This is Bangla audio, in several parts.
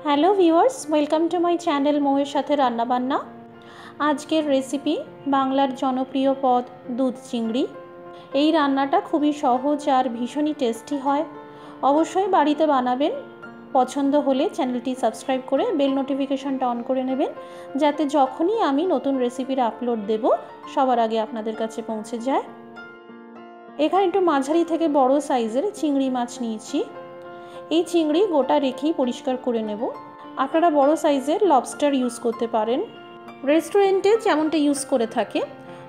Hello viewers, welcome to my channel মৌয়ের সাথে রান্না বান্না। আজকের রেসিপি বাংলার জনপ্রিয় পদ দুধ চিংড়ি। এই রান্নাটা খুবই সহজ আর ভীষণই টেস্টি হয়। অবশ্যই বাড়িতে বানাবেন। পছন্দ হলে চ্যানেলটি সাবস্ক্রাইব করে বেল নোটিফিকেশনটা অন করে নেবেন, যাতে যখনই আমি নতুন রেসিপির আপলোড দেব সবার আগে আপনাদের কাছে পৌঁছে যায়। এখানে একটু মাঝারি থেকে বড় সাইজের চিংড়ি মাছ নিয়েছি। এই চিংড়ি গোটা রেখেই পরিষ্কার করে নেব। আপনারা বড় সাইজের লবস্টার ইউজ করতে পারেন, রেস্টুরেন্টে যেমনটা ইউজ করে থাকে,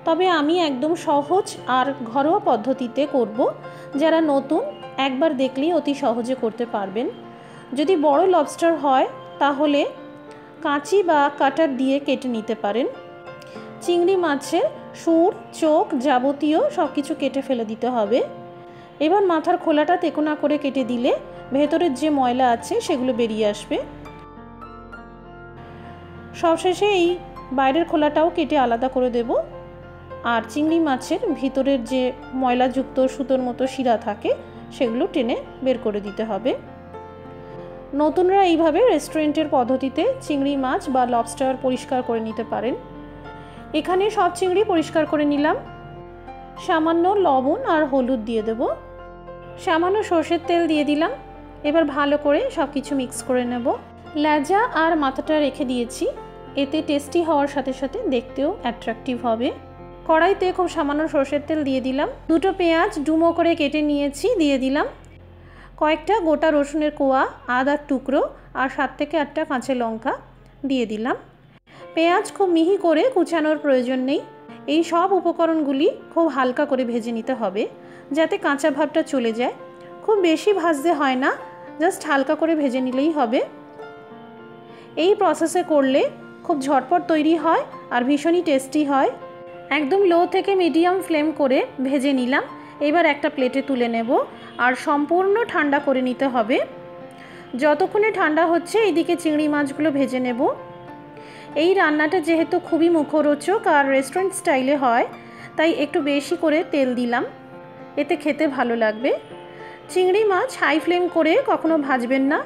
তবে আমি একদম সহজ আর ঘরোয়া পদ্ধতিতে করব, যারা নতুন একবার দেখলেই অতি সহজে করতে পারবেন। যদি বড় লবস্টার হয় তাহলে কাঁচি বা কাটার দিয়ে কেটে নিতে পারেন। চিংড়ি মাছের সুর, চোখ যাবতীয় সব কিছু কেটে ফেলে দিতে হবে। এবার মাথার খোলাটা তেকোনা করে কেটে দিলে ভেতরের যে ময়লা আছে সেগুলো বেরিয়ে আসবে। সবশেষে এই বাইরের খোলাটাও কেটে আলাদা করে দেব। আর চিংড়ি মাছের ভিতরের যে ময়লাযুক্ত সুতোর মতো শিরা থাকে সেগুলো টেনে বের করে দিতে হবে। নতুনরা এইভাবে রেস্টুরেন্টের পদ্ধতিতে চিংড়ি মাছ বা লবস্টার পরিষ্কার করে নিতে পারেন। এখানে সব চিংড়ি পরিষ্কার করে নিলাম। সামান্য লবণ আর হলুদ দিয়ে দেব, সামান্য সর্ষের তেল দিয়ে দিলাম। এবার ভালো করে সব কিছু মিক্স করে নেব। লেজা আর মাথাটা রেখে দিয়েছি, এতে টেস্টি হওয়ার সাথে সাথে দেখতেও অ্যাট্রাকটিভ হবে। কড়াইতে খুব সামান্য সর্ষের তেল দিয়ে দিলাম। দুটো পেঁয়াজ ডুমো করে কেটে নিয়েছি, দিয়ে দিলাম। কয়েকটা গোটা রসুনের কোয়া, আদার টুকরো আর 7 থেকে 8টা কাঁচা লঙ্কা দিয়ে দিলাম। পেঁয়াজ খুব মিহি করে কুচানোর প্রয়োজন নেই। এই সব উপকরণগুলি খুব হালকা করে ভেজে নিতে হবে, যাতে কাঁচা ভাবটা চলে যায়। খুব বেশি ভাজতে হয় না, জাস্ট হালকা করে ভেজে নিলেই হবে। এই প্রসেসে করলে খুব ঝটপট তৈরি হয় আর ভীষণই টেস্টি হয়। একদম লো থেকে মিডিয়াম ফ্লেম করে ভেজে নিলাম। এবার একটা প্লেটে তুলে নেব আর সম্পূর্ণ ঠান্ডা করে নিতে হবে। যতক্ষণে ঠান্ডা হচ্ছে এইদিকে চিংড়ি মাছগুলো ভেজে নেব। এই রান্নাটা যেহেতু খুবই মুখরোচক আর রেস্টুরেন্ট স্টাইলে হয়, তাই একটু বেশি করে তেল দিলাম, এতে খেতে ভালো লাগবে। চিংড়ি মাছ হাই ফ্লেম করে কখনো ভাজবেন না,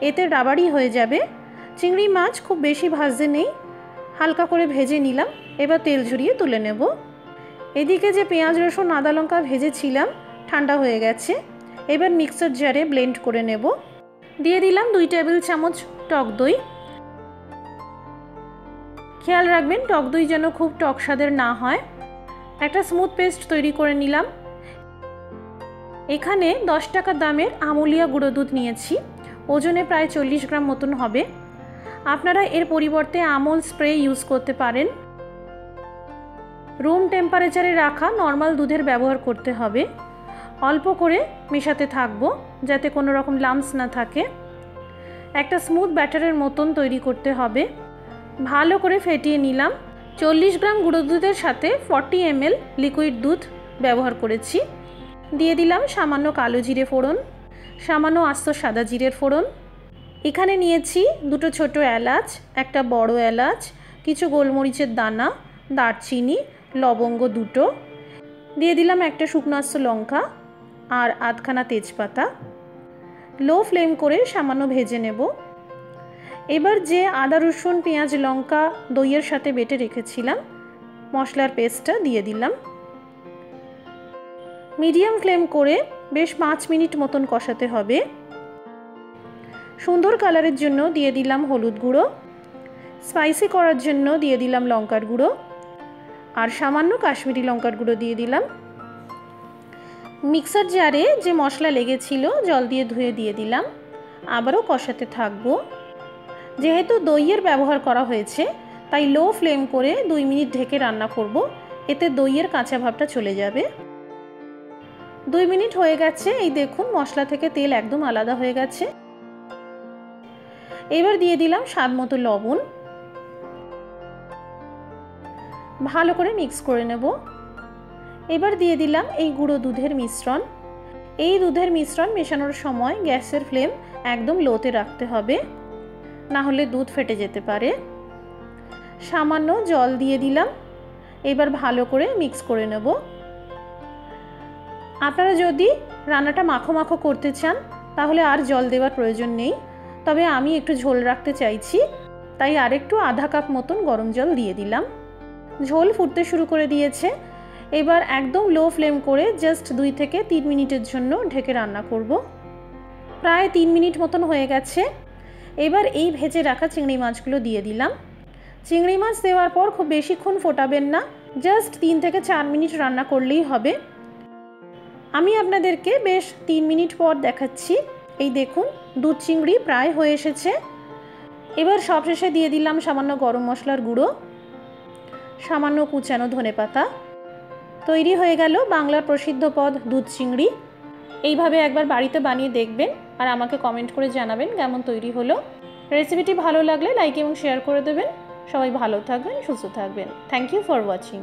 এতে রাবারি হয়ে যাবে। চিংড়ি মাছ খুব বেশি ভাজতে নেই, হালকা করে ভেজে নিলাম। এবার তেল ঝরিয়ে তুলে নেব। এদিকে যে পেঁয়াজ রসুন আদা লঙ্কা ভেজেছিলাম ঠান্ডা হয়ে গেছে। এবার মিক্সার জারে ব্লেন্ড করে নেব। দিয়ে দিলাম 2 টেবিল চামচ টক দই। খেয়াল রাখবেন টক দই যেন খুব টক স্বাদের না হয়। একটা স্মুথ পেস্ট তৈরি করে নিলাম। এখানে 10 টাকা দামের আমুলিয়া গুঁড়ো দুধ নিয়েছি, ওজনে প্রায় 40 গ্রাম মতন হবে। আপনারা এর পরিবর্তে আমুল স্প্রে ইউজ করতে পারেন। রুম টেম্পারেচারে রাখা নর্মাল দুধের ব্যবহার করতে হবে। অল্প করে মেশাতে থাকবো, যাতে কোনো রকম লাম্পস না থাকে। একটা স্মুথ ব্যাটারের মতন তৈরি করতে হবে। ভালো করে ফেটিয়ে নিলাম। 40 গ্রাম গুঁড়ো দুধের সাথে 40 ml লিকুইড দুধ ব্যবহার করেছি। দিয়ে দিলাম সামান্য কালো জিরে ফোড়ন, সামান্য আস্ত সাদা জিরের ফোড়ন। এখানে নিয়েছি 2টো ছোট এলাচ, একটা বড় এলাচ, কিছু গোলমরিচের দানা, দারচিনি, লবঙ্গ 2টো। দিয়ে দিলাম একটা শুকনো আস্ত লঙ্কা আর আধখানা তেজপাতা। লো ফ্লেম করে সামান্য ভেজে নেব। এবার যে আদা রসুন পেঁয়াজ লঙ্কা দইয়ের সাথে বেটে রেখেছিলাম মশলার পেস্টটা দিয়ে দিলাম। মিডিয়াম ফ্লেম করে বেশ 5 মিনিট মতন কষাতে হবে। সুন্দর কালারের জন্য দিয়ে দিলাম হলুদ গুঁড়ো, স্পাইসি করার জন্য দিয়ে দিলাম লঙ্কার গুঁড়ো আর সামান্য কাশ্মীরি লঙ্কার গুঁড়ো দিয়ে দিলাম। মিক্সার জারে যে মশলা লেগেছিল জল দিয়ে ধুয়ে দিয়ে দিলাম। আবারও কষাতে থাকবো। যেহেতু দইয়ের ব্যবহার করা হয়েছে, তাই লো ফ্লেম করে 2 মিনিট ঢেকে রান্না করব, এতে দইয়ের কাঁচা ভাবটা চলে যাবে। 2 মিনিট হয়ে গেছে। এই দেখুন মশলা থেকে তেল একদম আলাদা হয়ে গেছে। এবার দিয়ে দিলাম স্বাদ মতো লবণ। ভালো করে মিক্স করে নেব। এবার দিয়ে দিলাম এই গুঁড়ো দুধের মিশ্রণ। এই দুধের মিশ্রণ মেশানোর সময় গ্যাসের ফ্লেম একদম লোতে রাখতে হবে, না হলে দুধ ফেটে যেতে পারে। সামান্য জল দিয়ে দিলাম। এবার ভালো করে মিক্স করে নেব। আপনারা যদি রান্নাটা মাখো মাখো করতে চান তাহলে আর জল দেওয়ার প্রয়োজন নেই। তবে আমি একটু ঝোল রাখতে চাইছি, তাই আরেকটু আধা কাপ মতন গরম জল দিয়ে দিলাম। ঝোল ফুটতে শুরু করে দিয়েছে। এবার একদম লো ফ্লেম করে জাস্ট 2 থেকে 3 মিনিটের জন্য ঢেকে রান্না করব। প্রায় 3 মিনিট মতন হয়ে গেছে। এবার এই ভেজে রাখা চিংড়ি মাছগুলো দিয়ে দিলাম। চিংড়ি মাছ দেওয়ার পর খুব বেশিক্ষণ ফোটাবেন না, জাস্ট 3 থেকে 4 মিনিট রান্না করলেই হবে। আমি আপনাদেরকে বেশ 3 মিনিট পর দেখাচ্ছি। এই দেখুন, দুধ চিংড়ি প্রায় হয়ে এসেছে। এবার সবশেষে দিয়ে দিলাম সামান্য গরম মশলার গুঁড়ো, সামান্য কুচানো ধনেপাতা। তৈরি হয়ে গেল বাংলার প্রসিদ্ধ পদ দুধ চিংড়ি। এইভাবে একবার বাড়িতে বানিয়ে দেখবেন আর আমাকে কমেন্ট করে জানাবেন কেমন তৈরি হলো। রেসিপিটি ভালো লাগলে লাইক এবং শেয়ার করে দেবেন। সবাই ভালো থাকবেন, সুস্থ থাকবেন। Thank you for watching.